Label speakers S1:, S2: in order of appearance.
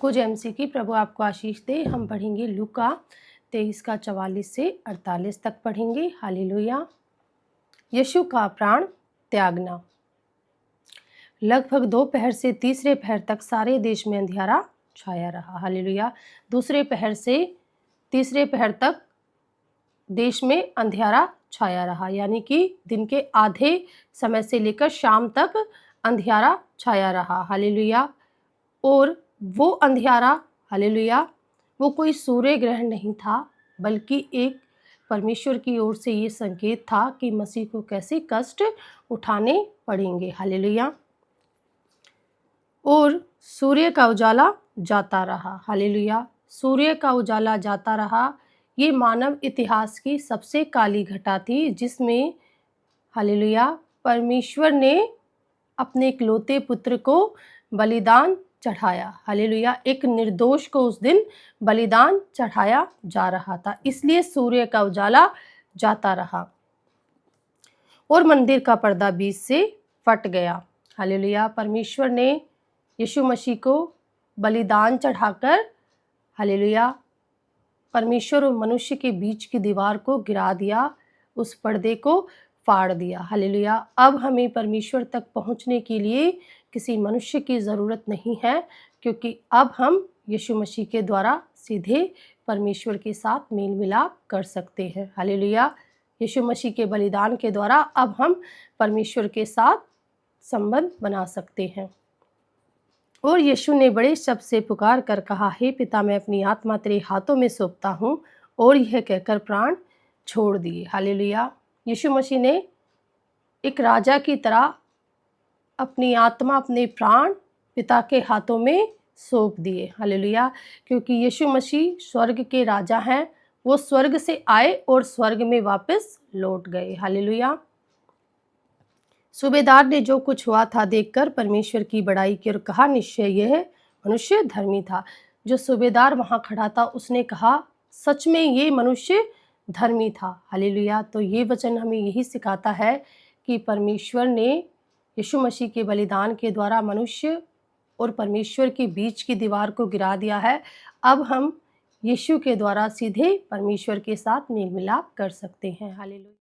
S1: कुछ एमसी की प्रभु आपको आशीष दे। हम पढ़ेंगे लूका 23 का 44 से 48 तक पढ़ेंगे। हालेलुया। यीशु का प्राण त्यागना। लगभग दोपहर से तीसरे पहर तक सारे देश में अंधियारा छाया रहा। हालेलुया। दूसरे पहर से तीसरे पहर तक देश में अंधियारा छाया रहा, यानी कि दिन के आधे समय से लेकर शाम तक अंधियारा छाया रहा। हालेलुया। और वो अंधियारा, हालेलुया, वो कोई सूर्य ग्रहण नहीं था, बल्कि एक परमेश्वर की ओर से ये संकेत था कि मसीह को कैसे कष्ट उठाने पड़ेंगे। हालेलुया। और सूर्य का उजाला जाता रहा। हालेलुया। सूर्य का उजाला जाता रहा। ये मानव इतिहास की सबसे काली घटा थी, जिसमें हालेलुया परमेश्वर ने अपने इकलौते पुत्र को बलिदान चढ़ाया। हालेलुया। एक निर्दोष को उस दिन बलिदान चढ़ाया जा रहा था, इसलिए सूर्य का उजाला जाता रहा और मंदिर का पर्दा बीच से फट गया। हालेलुया। परमेश्वर ने यीशु मसीह को बलिदान चढ़ाकर, हालेलुया, परमेश्वर और मनुष्य के बीच की दीवार को गिरा दिया, उस पर्दे को फाड़ दिया। हालेलुया। अब हमें परमेश्वर तक पहुंचने के लिए किसी मनुष्य की ज़रूरत नहीं है, क्योंकि अब हम यीशु मसीह के द्वारा सीधे परमेश्वर के साथ मेल मिलाप कर सकते हैं। हालेलुया। यीशु मसीह के बलिदान के द्वारा अब हम परमेश्वर के साथ संबंध बना सकते हैं। और यीशु ने बड़े शब्द से पुकार कर कहा, हे पिता, मैं अपनी आत्मा तेरे हाथों में सौंपता हूँ, और यह कहकर प्राण छोड़ दिए। हालेलुया। यीशु मसीह ने एक राजा की तरह अपनी आत्मा, अपने प्राण पिता के हाथों में सौंप दिए। हालेलुया। क्योंकि यीशु मसीह स्वर्ग के राजा हैं, वो स्वर्ग से आए और स्वर्ग में वापस लौट गए। हालेलुया। सूबेदार ने जो कुछ हुआ था देखकर परमेश्वर की बड़ाई की और कहा, निश्चय यह मनुष्य धर्मी था। जो सूबेदार वहां खड़ा था उसने कहा, सच में ये मनुष्य धर्मी था। हालेलुया। तो ये वचन हमें यही सिखाता है कि परमेश्वर ने यीशु मसीह के बलिदान के द्वारा मनुष्य और परमेश्वर के बीच की दीवार को गिरा दिया है। अब हम यीशु के द्वारा सीधे परमेश्वर के साथ मेल मिलाप कर सकते हैं। हालेलुया।